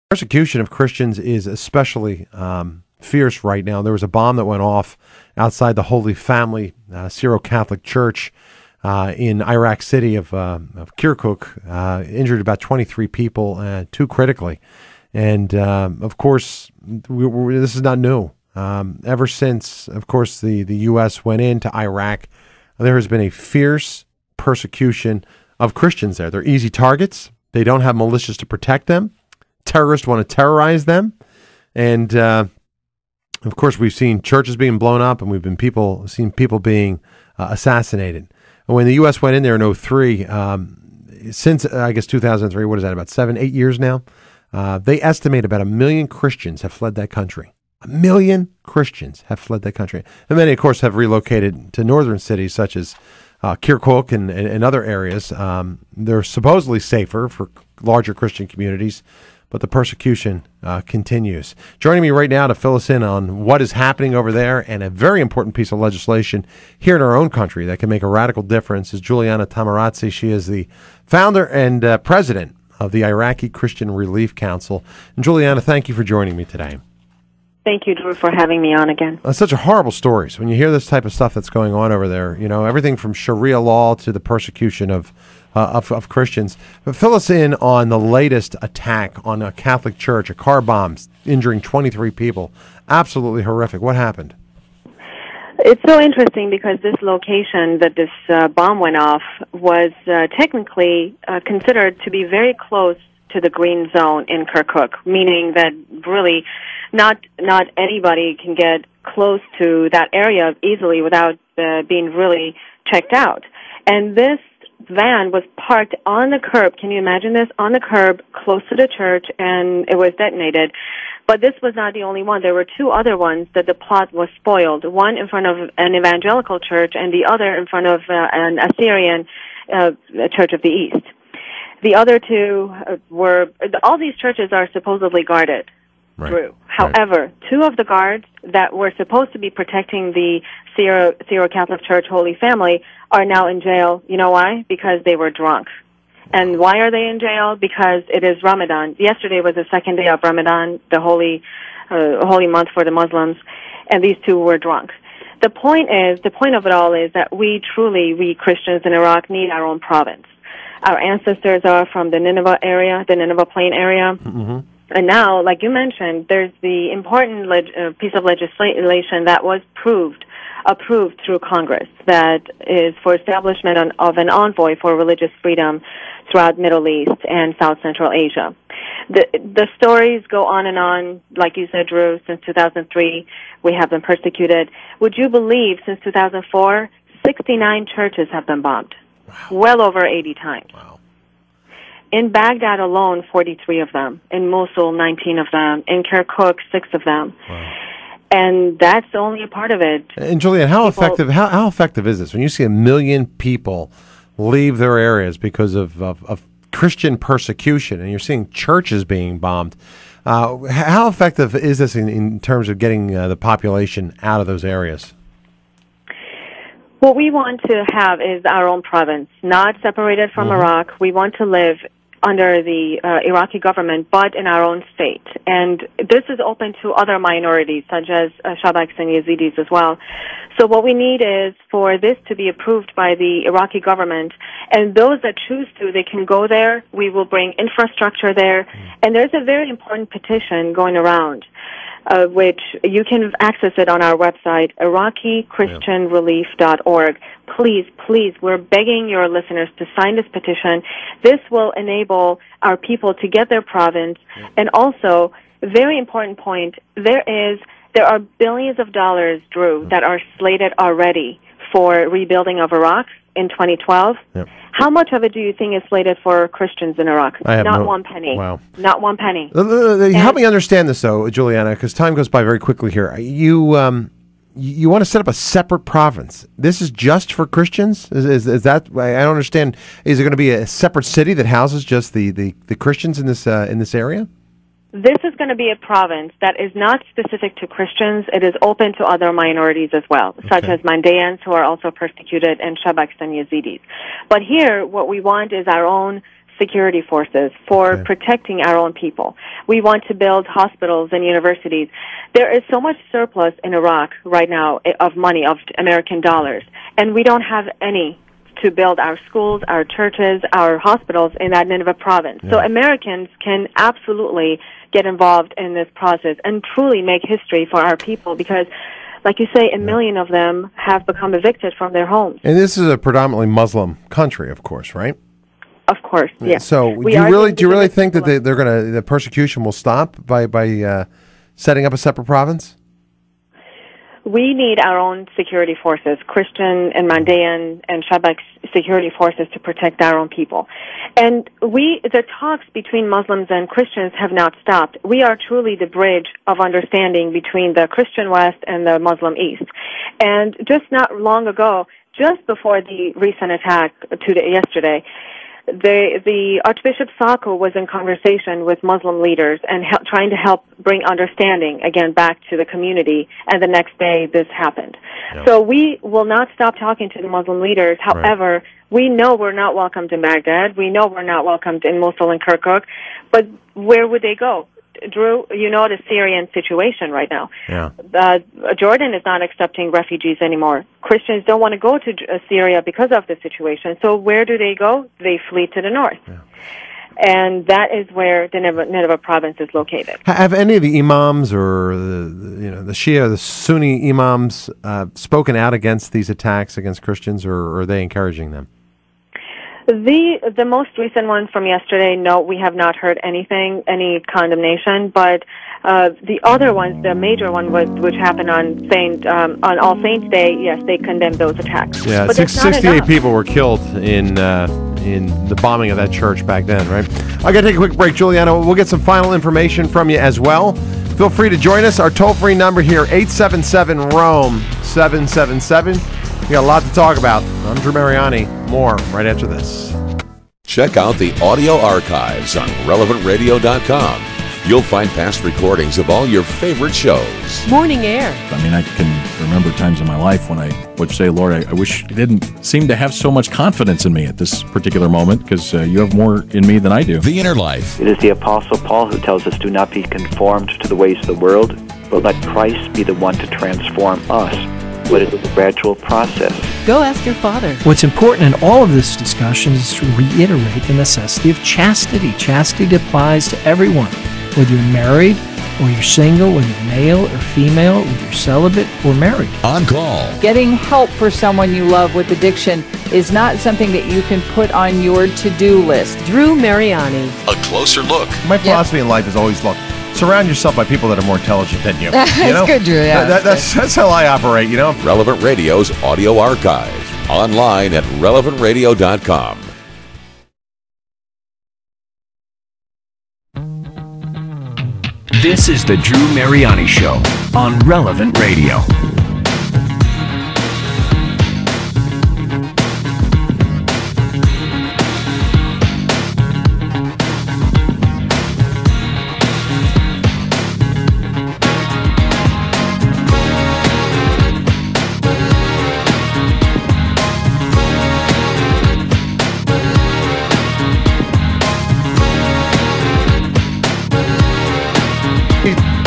Persecution of Christians is especially fierce right now. There was a bomb that went off outside the Holy Family Syro-Catholic Church in Iraq city of Kirkuk, injured about 23 people, 2 critically. And, of course, this is not new. Ever since, of course, the U.S. went into Iraq, there has been a fierce persecution of Christians there. They're easy targets. They don't have militias to protect them. Terrorists want to terrorize them. And, of course, we've seen churches being blown up, and we've been seen people being assassinated. And when the U.S. went in there in 2003, since, I guess, 2003, what is that, about 7-8 years now? They estimate about 1 million Christians have fled that country. 1 million Christians have fled that country. And many, of course, have relocated to northern cities such as Kirkuk and other areas. They're supposedly safer for larger Christian communities, but the persecution continues. Joining me right now to fill us in on what is happening over there and a very important piece of legislation here in our own country that can make a radical difference is Juliana Taimoorazy. She is the founder and president of the Iraqi Christian Relief Council. And Juliana, thank you for joining me today. Thank you, Drew, for having me on again. Such a horrible story. So when you hear this type of stuff that's going on over there, you know, everything from Sharia law to the persecution of Christians. But fill us in on the latest attack on a Catholic church, a car bomb, injuring 23 people. Absolutely horrific. What happened? It's so interesting because this location that this bomb went off was technically considered to be very close to the green zone in Kirkuk, meaning that really not anybody can get close to that area easily without being really checked out. And this van was parked on the curb. Can you imagine this? On the curb, close to the church, and it was detonated. But this was not the only one. There were 2 other ones that the plot was spoiled. One in front of an evangelical church and the other in front of an Assyrian Church of the East. The other 2 all these churches are supposedly guarded. Right. Through. However, 2 of the guards that were supposed to be protecting the Syro-Catholic Church Holy Family are now in jail. You know why? Because they were drunk. And why are they in jail? Because it is Ramadan. Yesterday was the 2nd day of Ramadan, the holy month for the Muslims, and these 2 were drunk. The point of it all is that we Christians in Iraq need our own province. Our ancestors are from the Nineveh Plain area. Mm-hmm. And now, like you mentioned, there's the important piece of legislation that was approved through Congress that is for establishment of an envoy for religious freedom throughout Middle East and South Central Asia. The stories go on and on. Like you said, Drew, since 2003, we have been persecuted. Would you believe since 2004, 69 churches have been bombed? Wow. Well over 80 times. Wow. In Baghdad alone, 43 of them. In Mosul, 19 of them. In Kirkuk, 6 of them. Wow. And that's only a part of it. And Julian, how effective is this? When you see 1 million people leave their areas because of Christian persecution, and you're seeing churches being bombed, how effective is this in terms of getting the population out of those areas? What we want to have is our own province, not separated from Iraq. We want to live under the Iraqi government, but in our own state. And this is open to other minorities, such as Shabaks and Yazidis as well. So what we need is for this to be approved by the Iraqi government, and those that choose to, they can go there. We will bring infrastructure there. And there's a very important petition going around, which you can access it on our website, IraqiChristianRelief.org. Please, we're begging your listeners to sign this petition. This will enable our people to get their province. And also, very important point, there are billions of dollars, Drew, that are slated already for rebuilding of Iraq in 2012. Yep. How much of it do you think is slated for Christians in Iraq? Not 1 penny. Wow. Not 1 penny. Help me understand this, though, Juliana, because time goes by very quickly here. You want to set up a separate province. This is just for Christians? Is that? I don't understand. Is it going to be a separate city that houses just the Christians in this area? This is going to be a province that is not specific to Christians. It is open to other minorities as well, such as Mandaeans, who are also persecuted, and Shabaks and Yazidis. But here, what we want is our own security forces for protecting our own people. We want to build hospitals and universities. There is so much surplus in Iraq right now of money, of American dollars, and we don't have any to build our schools, our churches, our hospitals in that Nineveh province. So Americans can absolutely get involved in this process and truly make history for our people because, like you say, 1 million of them have become evicted from their homes. And this is a predominantly Muslim country, of course, right? Of course, yes. So do you really think that the persecution will stop by setting up a separate province? We need our own security forces, Christian and Mandaean and Shabak security forces to protect our own people. And the talks between Muslims and Christians have not stopped. We are truly the bridge of understanding between the Christian West and the Muslim East. And just not long ago, just before the recent attack yesterday, the Archbishop Sacco was in conversation with Muslim leaders and trying to help bring understanding again back to the community. And the next day, this happened. Yep. So we will not stop talking to the Muslim leaders. However, we know we're not welcomed in Baghdad. We know we're not welcomed in Mosul and Kirkuk. But where would they go? Drew, you know the Syrian situation right now. Yeah. Jordan is not accepting refugees anymore. Christians don't want to go to Syria because of the situation. So where do they go? They flee to the north. Yeah. And that is where the Nineveh province is located. Have any of the imams or the Shia, the Sunni imams spoken out against these attacks against Christians, or are they encouraging them? The most recent one from yesterday, no, we have not heard anything, any condemnation. But the other ones, the major one which happened on All Saints Day, yes, they condemned those attacks. Yeah, but 68 people were killed in the bombing of that church back then, right? I got to take a quick break, Juliana. We'll get some final information from you as well. Feel free to join us. Our toll-free number here, 877-ROAM-777. We got a lot to talk about. I'm Drew Mariani. More right after this. Check out the audio archives on relevantradio.com. You'll find past recordings of all your favorite shows. Morning Air. I mean, I can remember times in my life when I would say, Lord, I wish you didn't seem to have so much confidence in me at this particular moment, because you have more in me than I do. The Inner Life. It is the Apostle Paul who tells us, do not be conformed to the ways of the world, but let Christ be the one to transform us. But it's a gradual process. Go ask your father. What's important in all of this discussion is to reiterate the necessity of chastity. Chastity applies to everyone, whether you're married or you're single, whether you're male or female, whether you're celibate or married. On Call. Getting help for someone you love with addiction is not something that you can put on your to-do list. Drew Mariani. A closer look. My philosophy in life is always look. Surround yourself by people that are more intelligent than you. That's good, Drew. Yeah, that's how I operate, you know. Relevant Radio's audio archive. Online at relevantradio.com. This is the Drew Mariani Show on Relevant Radio.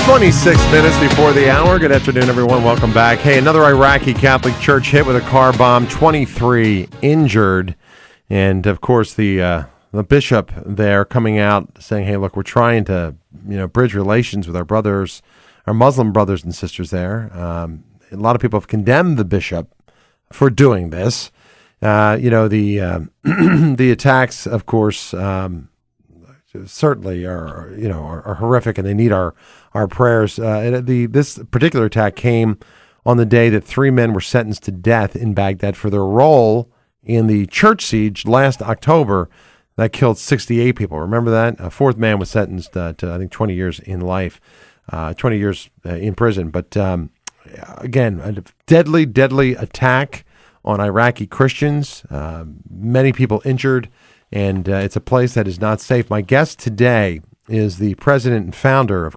Twenty-six minutes before the hour. Good afternoon, everyone. Welcome back. Hey, another Iraqi Catholic church hit with a car bomb. 23 injured, and of course the bishop there coming out saying, "Hey, look, we're trying to bridge relations with our brothers, our Muslim brothers and sisters there." A lot of people have condemned the bishop for doing this. The attacks, of course, certainly are horrific, and they need our prayers. This particular attack came on the day that 3 men were sentenced to death in Baghdad for their role in the church siege last October that killed 68 people. Remember that? A fourth man was sentenced to, I think, 20 years in life, 20 years in prison. But again, a deadly attack on Iraqi Christians, many people injured, and it's a place that is not safe. My guest today is the president and founder of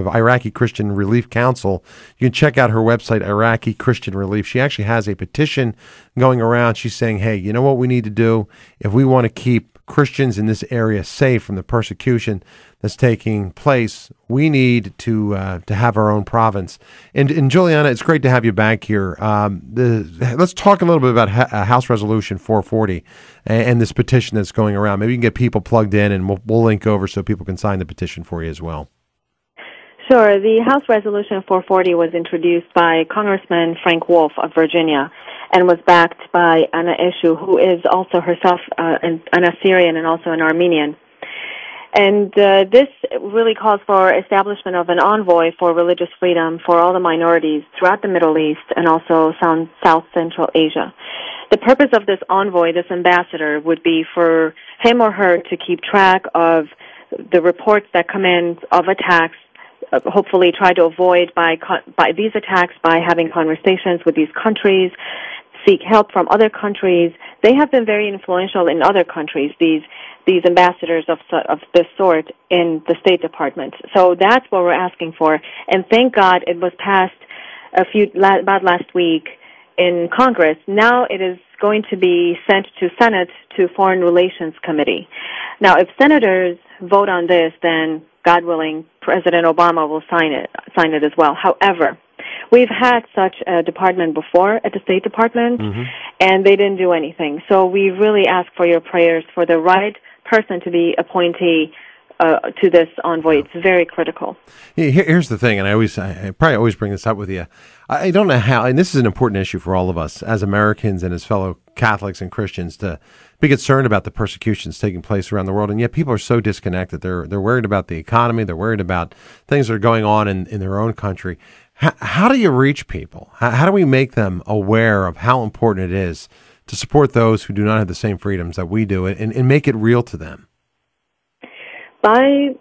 Iraqi Christian Relief Council. You can check out her website, Iraqi Christian Relief. She actually has a petition going around. She's saying, hey, you know what we need to do? If we want to keep Christians in this area safe from the persecution that's taking place, we need to have our own province. And Juliana, it's great to have you back here. Let's talk a little bit about House Resolution 440 and this petition that's going around. Maybe you can get people plugged in, and we'll link over so people can sign the petition for you as well. Sure. The House Resolution 440 was introduced by Congressman Frank Wolf of Virginia and was backed by Anna Eshoo, who is also herself an Assyrian and also an Armenian. And this really calls for establishment of an envoy for religious freedom for all the minorities throughout the Middle East and also South Central Asia. The purpose of this envoy, this ambassador, would be for him or her to keep track of the reports that come in of attacks, hopefully try to avoid by these attacks by having conversations with these countries, seek help from other countries. They have been very influential in other countries, these ambassadors of this sort in the State Department. So that's what we're asking for. And thank God it was passed about last week in Congress. Now it is going to be sent to Senate to Foreign Relations Committee. Now, if senators vote on this, then God willing, President Obama will sign it as well. However, we've had such a department before at the State Department, and they didn't do anything. So we really ask for your prayers for the right person to be appointee to this envoy. It's very critical. Here's the thing, and I probably always bring this up with you. I don't know how, and this is an important issue for all of us as Americans and as fellow Catholics and Christians to be concerned about the persecutions taking place around the world, and yet people are so disconnected. They're worried about the economy. They're worried about things that are going on in their own country. How do you reach people? How do we make them aware of how important it is to support those who do not have the same freedoms that we do and make it real to them? By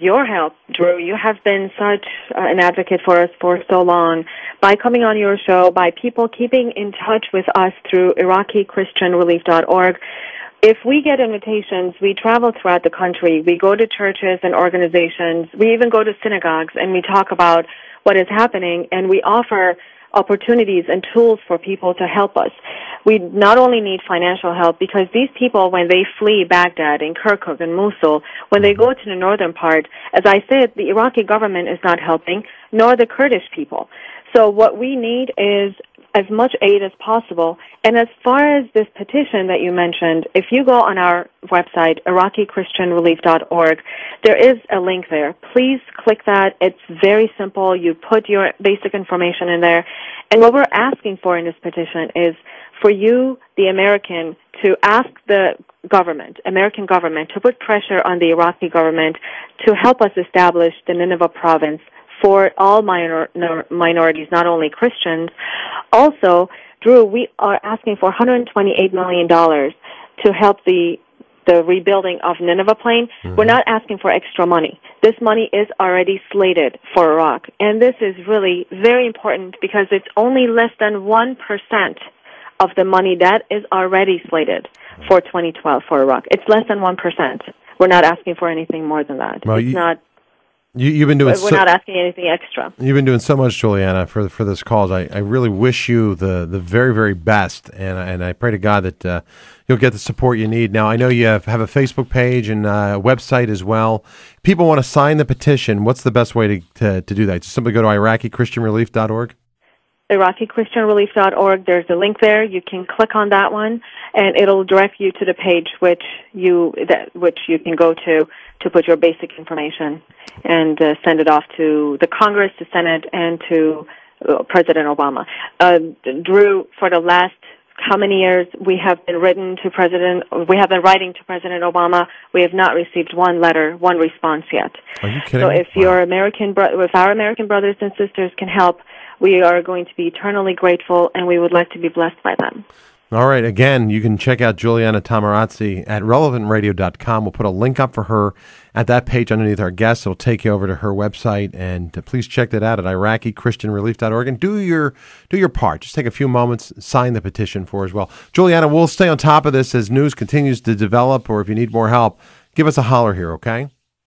your help, Drew, you have been such an advocate for us for so long. By coming on your show, by people keeping in touch with us through IraqiChristianRelief.org. If we get invitations, we travel throughout the country. We go to churches and organizations. We even go to synagogues, and we talk about what is happening, and we offer opportunities and tools for people to help us. We not only need financial help, because these people, when they flee Baghdad and Kirkuk and Mosul, when they go to the northern part, as I said, the Iraqi government is not helping, nor the Kurdish people. So what we need is as much aid as possible. And as far as this petition that you mentioned, if you go on our website, IraqiChristianRelief.org, there is a link there. Please click that. It's very simple. You put your basic information in there. And what we're asking for in this petition is for you, the American, to ask the American government, to put pressure on the Iraqi government to help us establish the Nineveh province for all minorities, not only Christians. Also, Drew, we are asking for $128 million to help the rebuilding of Nineveh Plain. We're not asking for extra money. This money is already slated for Iraq. And this is really very important because it's only less than 1% of the money that is already slated for 2012 for Iraq. It's less than 1%. We're not asking for anything more than that. Well, it's not. You've been doing. We're not asking anything extra. You've been doing so much, Juliana, for this cause. I really wish you the very, very best, and I pray to God that you'll get the support you need. Now, I know you have a Facebook page and a website as well. People want to sign the petition. What's the best way to do that? Just simply go to IraqiChristianRelief.org? IraqiChristianRelief.org. There's a link there. You can click on that one, and it'll direct you to the page which you can go to put your basic information and send it off to the Congress, the Senate, and to President Obama. Drew, for the last how many years we have been writing to President Obama. We have not received one letter, one response yet. Are you kidding? So if your if our American brothers and sisters can help, we are going to be eternally grateful, and we would like to be blessed by them. All right. Again, you can check out Juliana Taimoorazy at relevantradio.com. We'll put a link up for her at that page underneath our guests. It'll take you over to her website, and please check that out at IraqiChristianRelief.org and do your part. Just take a few moments, sign the petition for as well. Juliana, we'll stay on top of this as news continues to develop, or if you need more help, give us a holler here, okay?